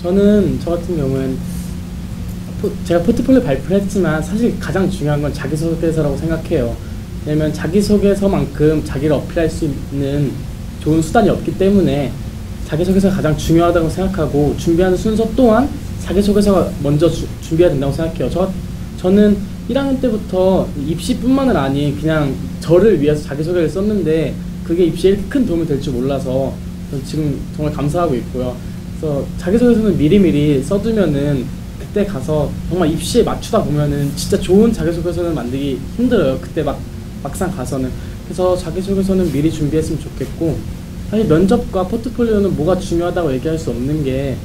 저는 저 같은 경우는 제가 포트폴리오 발표를 했지만 사실 가장 중요한 건 자기소개서라고 생각해요. 왜냐면 자기소개서만큼 자기를 어필할 수 있는 좋은 수단이 없기 때문에 자기소개서가 가장 중요하다고 생각하고, 준비하는 순서 또한 자기소개서가 먼저 준비해야 된다고 생각해요. 저는 1학년 때부터 입시뿐만은 아닌 그냥 저를 위해서 자기소개를 썼는데 그게 입시에 이렇게 큰 도움이 될 줄 몰라서 지금 정말 감사하고 있고요. 그래서 자기소개서는 미리미리 써두면은 그때 가서 정말 입시에 맞추다 보면은 진짜 좋은 자기소개서는 만들기 힘들어요. 그때 막상 가서는. 그래서 자기소개서는 미리 준비했으면 좋겠고, 사실 면접과 포트폴리오는 뭐가 중요하다고 얘기할 수 없는 게,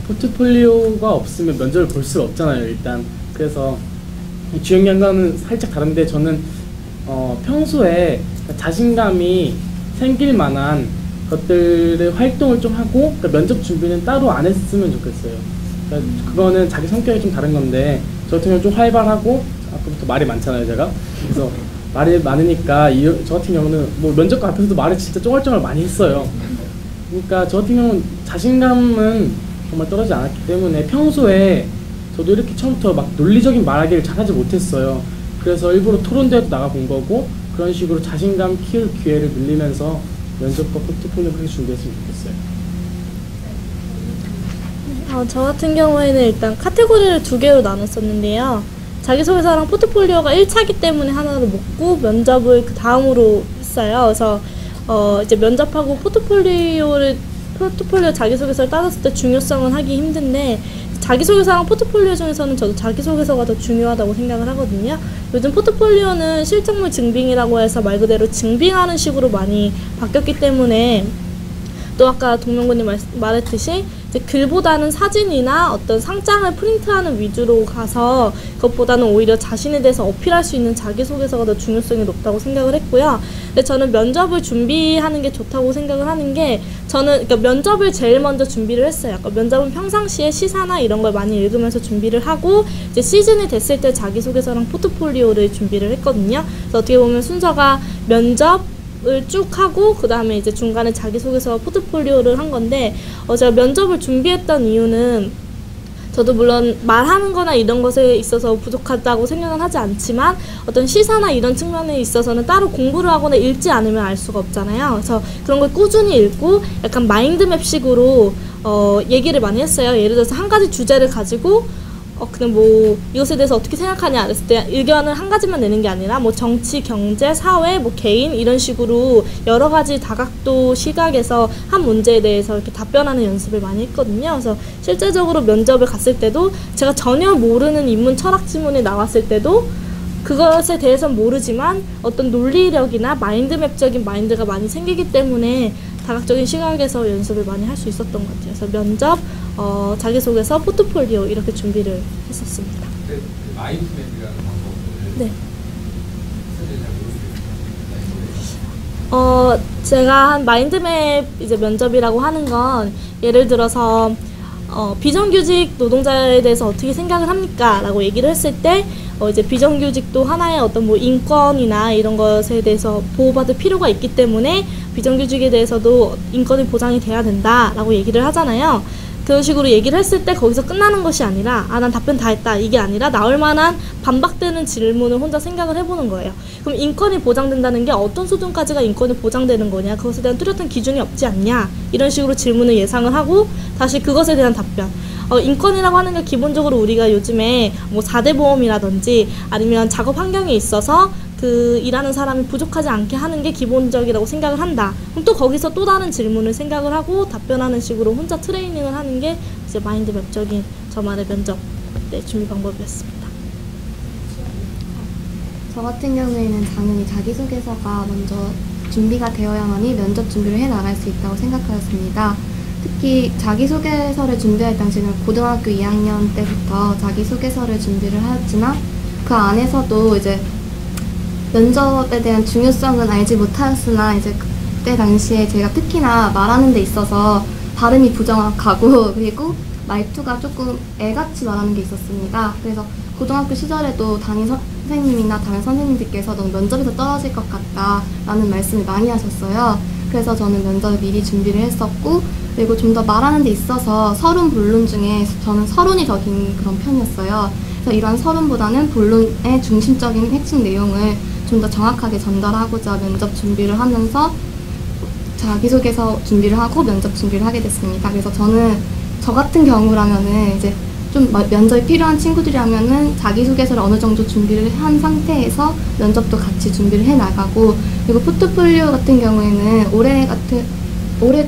포트폴리오가 없으면 면접을 볼 수가 없잖아요, 일단. 그래서 주행 과는 살짝 다른데, 저는 평소에 자신감이 생길 만한 것들의 활동을 좀 하고, 그러니까 면접 준비는 따로 안 했으면 좋겠어요. 그러니까 그거는 자기 성격이 좀 다른 건데, 저 같은 경우는 좀 활발하고, 아까부터 말이 많잖아요, 제가. 그래서 말이 많으니까 저 같은 경우는 뭐 면접관 앞에서도 말을 진짜 쫑알쫑알 많이 했어요. 그러니까 저 같은 경우는 자신감은 정말 떨어지지 않았기 때문에 평소에 저도 이렇게 처음부터 막 논리적인 말하기를 잘하지 못했어요. 그래서 일부러 토론대회도 나가본 거고, 그런 식으로 자신감 키울 기회를 늘리면서 면접과 포트폴리오 크게 준비했으면 좋겠어요. 저 같은 경우에는 일단 카테고리를 두 개로 나눴었는데요. 자기소개서랑 포트폴리오가 1차기 때문에 하나를 먹고 면접을 그 다음으로 했어요. 그래서 이제 면접하고 포트폴리오 자기소개서를 따졌을 때 중요성은 하기 힘든데, 자기소개서랑 포트폴리오 중에서는 저도 자기소개서가 더 중요하다고 생각을 하거든요. 요즘 포트폴리오는 실적물 증빙이라고 해서 말 그대로 증빙하는 식으로 많이 바뀌었기 때문에, 또 아까 동명군님 말했듯이 이제 글보다는 사진이나 어떤 상장을 프린트하는 위주로 가서 그것보다는 오히려 자신에 대해서 어필할 수 있는 자기소개서가 더 중요성이 높다고 생각을 했고요. 근데 저는 면접을 준비하는 게 좋다고 생각을 하는 게, 저는 그러니까 면접을 제일 먼저 준비를 했어요. 그러니까 면접은 평상시에 시사나 이런 걸 많이 읽으면서 준비를 하고, 이제 시즌이 됐을 때 자기소개서랑 포트폴리오를 준비를 했거든요. 그래서 어떻게 보면 순서가 면접 을 쭉 하고 그 다음에 이제 중간에 자기소개서 포트폴리오를 한 건데, 제가 면접을 준비했던 이유는, 저도 물론 말하는 거나 이런 것에 있어서 부족하다고 생각은 하지 않지만 어떤 시사나 이런 측면에 있어서는 따로 공부를 하거나 읽지 않으면 알 수가 없잖아요. 그래서 그런 걸 꾸준히 읽고 약간 마인드맵식으로 얘기를 많이 했어요. 예를 들어서 한 가지 주제를 가지고 그냥 뭐 이것에 대해서 어떻게 생각하냐 그랬을 때 의견을 한 가지만 내는 게 아니라 뭐 정치, 경제, 사회, 뭐 개인 이런 식으로 여러 가지 다각도 시각에서 한 문제에 대해서 이렇게 답변하는 연습을 많이 했거든요. 그래서 실제적으로 면접을 갔을 때도 제가 전혀 모르는 인문 철학 지문이 나왔을 때도 그것에 대해서는 모르지만 어떤 논리력이나 마인드맵적인 마인드가 많이 생기기 때문에 다각적인 시각에서 연습을 많이 할 수 있었던 것 같아요. 그래서 면접, 자기소개서, 포트폴리오 이렇게 준비를 했었습니다. 그 마인드맵이라는 방법을 네. 사실 잘 모르겠어요. 제가 한 마인드맵 이제 면접이라고 하는 건, 예를 들어서 비정규직 노동자에 대해서 어떻게 생각을 합니까? 라고 얘기를 했을 때 이제 비정규직도 하나의 어떤 뭐 인권이나 이런 것에 대해서 보호받을 필요가 있기 때문에 비정규직에 대해서도 인권이 보장이 돼야 된다라고 얘기를 하잖아요. 그런 식으로 얘기를 했을 때 거기서 끝나는 것이 아니라 난 답변 다 했다 이게 아니라 나올 만한 반박되는 질문을 혼자 생각을 해보는 거예요. 그럼 인권이 보장된다는 게 어떤 수준까지가 인권이 보장되는 거냐, 그것에 대한 뚜렷한 기준이 없지 않냐, 이런 식으로 질문을 예상을 하고 다시 그것에 대한 답변. 인권이라고 하는 게 기본적으로 우리가 요즘에 뭐 4대 보험이라든지 아니면 작업 환경에 있어서 그 일하는 사람이 부족하지 않게 하는 게 기본적이라고 생각을 한다. 그럼 또 거기서 또 다른 질문을 생각을 하고 답변하는 식으로 혼자 트레이닝을 하는 게 이제 마인드맵적인 저만의 면접 준비 방법이었습니다. 저 같은 경우에는 당연히 자기소개서가 먼저 준비가 되어야만이 면접 준비를 해나갈 수 있다고 생각하였습니다. 특히 자기소개서를 준비할 당시는 고등학교 2학년 때부터 자기소개서를 준비를 하였지만 그 안에서도 이제 면접에 대한 중요성은 알지 못하였으나 이제 그때 당시에 제가 특히나 말하는 데 있어서 발음이 부정확하고 그리고 말투가 조금 애같이 말하는 게 있었습니다. 그래서 고등학교 시절에도 담임 선생님이나 다른 선생님들께서 너 면접에서 떨어질 것 같다 라는 말씀을 많이 하셨어요. 그래서 저는 면접을 미리 준비를 했었고, 그리고 좀 더 말하는 데 있어서 서론, 본론 중에 저는 서론이 더 긴 그런 편이었어요. 그래서 이런 서론보다는 본론의 중심적인 핵심 내용을 좀 더 정확하게 전달하고자 면접 준비를 하면서 자기소개서 준비를 하고 면접 준비를 하게 됐습니다. 그래서 저는 저 같은 경우라면은 이제 좀 면접이 필요한 친구들이라면은 자기소개서를 어느 정도 준비를 한 상태에서 면접도 같이 준비를 해 나가고, 그리고 포트폴리오 같은 경우에는 올해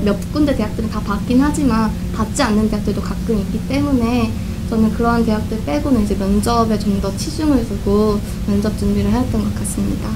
몇 군데 대학들은 다 받긴 하지만 받지 않는 대학들도 가끔 있기 때문에 저는 그런 대학들 빼고는 이제 면접에 좀 더 치중을 두고 면접 준비를 했던 것 같습니다.